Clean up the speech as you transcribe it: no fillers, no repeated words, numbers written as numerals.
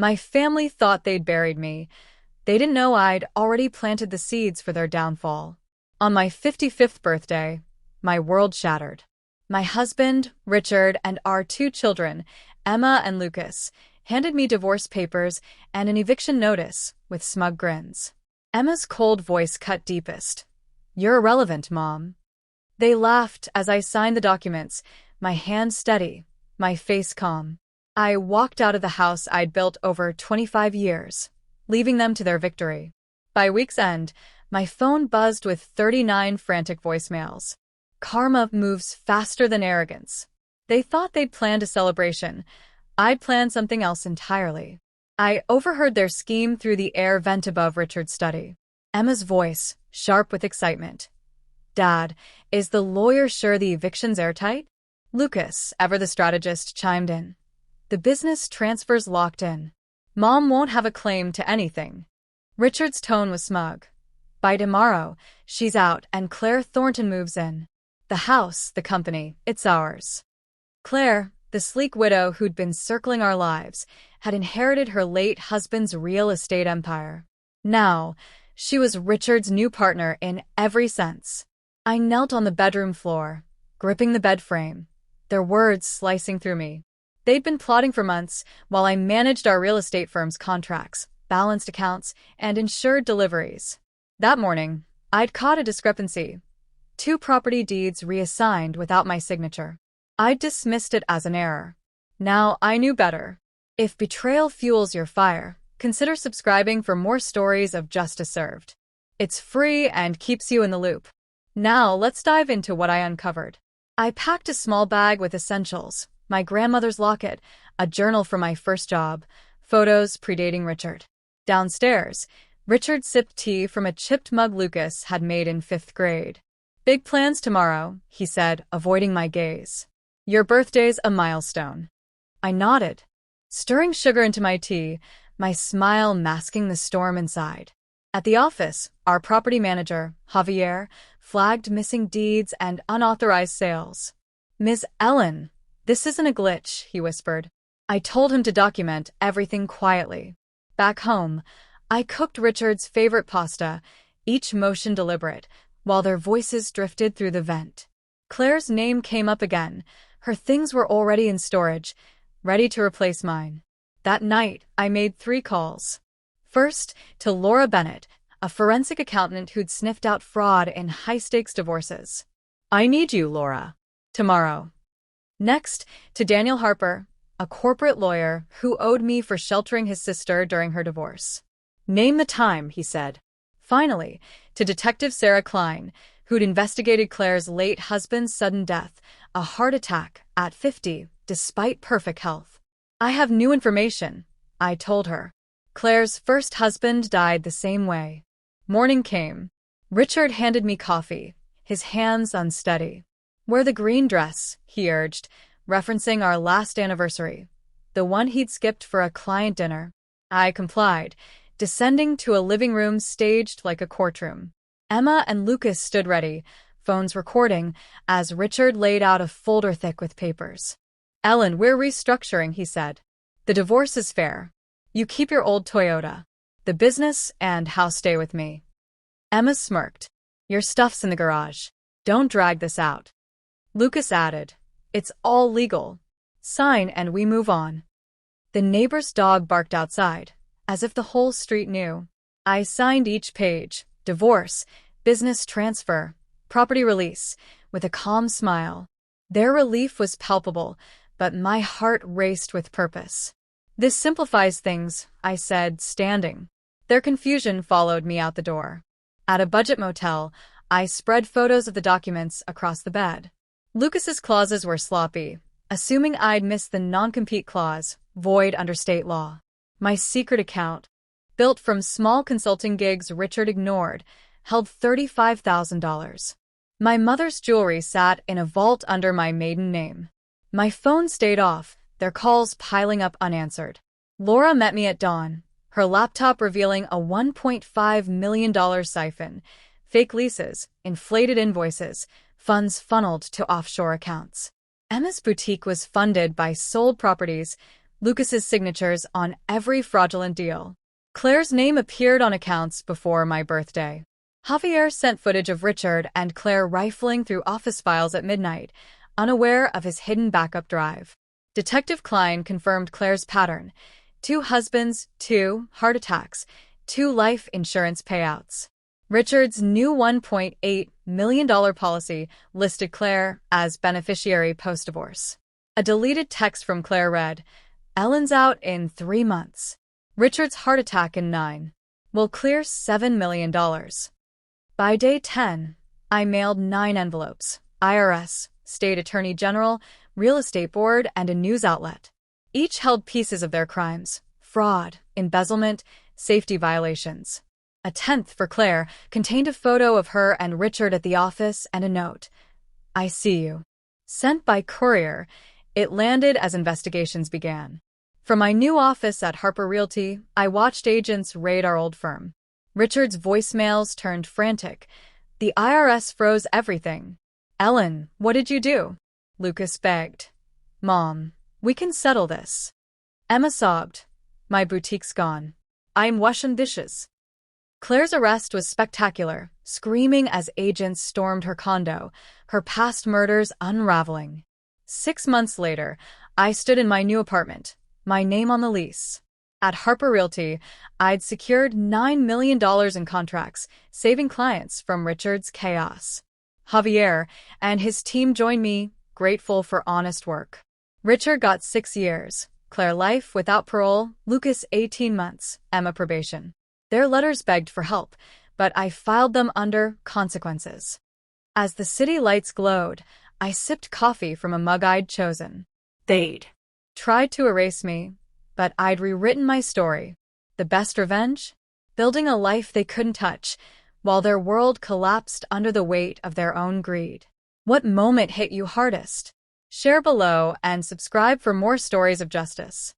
My family thought they'd buried me. They didn't know I'd already planted the seeds for their downfall. On my 55th birthday, my world shattered. My husband, Richard, and our two children, Emma and Lucas, handed me divorce papers and an eviction notice with smug grins. Emma's cold voice cut deepest. "You're irrelevant, Mom." They laughed as I signed the documents, my hand steady, my face calm. I walked out of the house I'd built over 25 years, leaving them to their victory. By week's end, my phone buzzed with 39 frantic voicemails. Karma moves faster than arrogance. They thought they'd planned a celebration. I'd planned something else entirely. I overheard their scheme through the air vent above Richard's study. Emma's voice, sharp with excitement. "Dad, is the lawyer sure the eviction's airtight?" Lucas, ever the strategist, chimed in. "The business transfer's locked in. Mom won't have a claim to anything." Richard's tone was smug. "By tomorrow, she's out and Claire Thornton moves in. The house, the company, it's ours." Claire, the sleek widow who'd been circling our lives, had inherited her late husband's real estate empire. Now, she was Richard's new partner in every sense. I knelt on the bedroom floor, gripping the bed frame, their words slicing through me. They'd been plotting for months while I managed our real estate firm's contracts, balanced accounts, and ensured deliveries. That morning, I'd caught a discrepancy. 2 property deeds reassigned without my signature. I'd dismissed it as an error. Now I knew better. If betrayal fuels your fire, consider subscribing for more stories of justice served. It's free and keeps you in the loop. Now let's dive into what I uncovered. I packed a small bag with essentials, my grandmother's locket, a journal from my first job, photos predating Richard. Downstairs, Richard sipped tea from a chipped mug Lucas had made in 5th grade. "Big plans tomorrow," he said, avoiding my gaze. "Your birthday's a milestone." I nodded, stirring sugar into my tea, my smile masking the storm inside. At the office, our property manager, Javier, flagged missing deeds and unauthorized sales. "Ms. Ellen, this isn't a glitch," he whispered. I told him to document everything quietly. Back home, I cooked Richard's favorite pasta, each motion deliberate, while their voices drifted through the vent. Claire's name came up again. Her things were already in storage, ready to replace mine. That night, I made 3 calls. First, to Laura Bennett, a forensic accountant who'd sniffed out fraud in high-stakes divorces. "I need you, Laura. Tomorrow." Next, to Daniel Harper, a corporate lawyer who owed me for sheltering his sister during her divorce. "Name the time," he said. Finally, to Detective Sarah Klein, who'd investigated Claire's late husband's sudden death, a heart attack, at 50, despite perfect health. "I have new information," I told her. Claire's first husband died the same way. Morning came. Richard handed me coffee, his hands unsteady. "Wear the green dress," he urged, referencing our last anniversary, the one he'd skipped for a client dinner. I complied, descending to a living room staged like a courtroom. Emma and Lucas stood ready, phones recording, as Richard laid out a folder thick with papers. "Ellen, we're restructuring," he said. "The divorce is fair. You keep your old Toyota. The business and house stay with me." Emma smirked. "Your stuff's in the garage. Don't drag this out." Lucas added, "It's all legal. Sign and we move on." The neighbor's dog barked outside, as if the whole street knew. I signed each page, divorce, business transfer, property release, with a calm smile. Their relief was palpable, but my heart raced with purpose. "This simplifies things," I said, standing. Their confusion followed me out the door. At a budget motel, I spread photos of the documents across the bed. Lucas's clauses were sloppy, assuming I'd missed the non-compete clause, void under state law. My secret account, built from small consulting gigs Richard ignored, held $35,000. My mother's jewelry sat in a vault under my maiden name. My phone stayed off, their calls piling up unanswered. Laura met me at dawn, her laptop revealing a $1.5 million siphon, fake leases, inflated invoices, funds funneled to offshore accounts. Emma's boutique was funded by sold properties, Lucas's signatures on every fraudulent deal. Claire's name appeared on accounts before my birthday. Javier sent footage of Richard and Claire rifling through office files at midnight, unaware of his hidden backup drive. Detective Klein confirmed Claire's pattern: 2 husbands, 2 heart attacks, 2 life insurance payouts. Richard's new $1.8 million policy listed Claire as beneficiary post-divorce. A deleted text from Claire read, "Ellen's out in 3 months. Richard's heart attack in 9. Will clear $7 million. By day 10, I mailed 9 envelopes: IRS, State Attorney General, Real Estate Board, and a news outlet. Each held pieces of their crimes: fraud, embezzlement, safety violations. A 10th, for Claire, contained a photo of her and Richard at the office and a note: "I see you." Sent by courier, it landed as investigations began. From my new office at Harper Realty, I watched agents raid our old firm. Richard's voicemails turned frantic. The IRS froze everything. "Ellen, what did you do?" Lucas begged. "Mom, we can settle this." Emma sobbed. "My boutique's gone. I'm washing dishes." Claire's arrest was spectacular, screaming as agents stormed her condo, her past murders unraveling. 6 months later, I stood in my new apartment, my name on the lease. At Harper Realty, I'd secured $9 million in contracts, saving clients from Richard's chaos. Javier and his team joined me, grateful for honest work. Richard got 6 years, Claire life without parole, Lucas 18 months, Emma probation. Their letters begged for help, but I filed them under consequences. As the city lights glowed, I sipped coffee from a mug I'd chosen. They'd tried to erase me, but I'd rewritten my story. The best revenge? Building a life they couldn't touch, while their world collapsed under the weight of their own greed. What moment hit you hardest? Share below and subscribe for more stories of justice.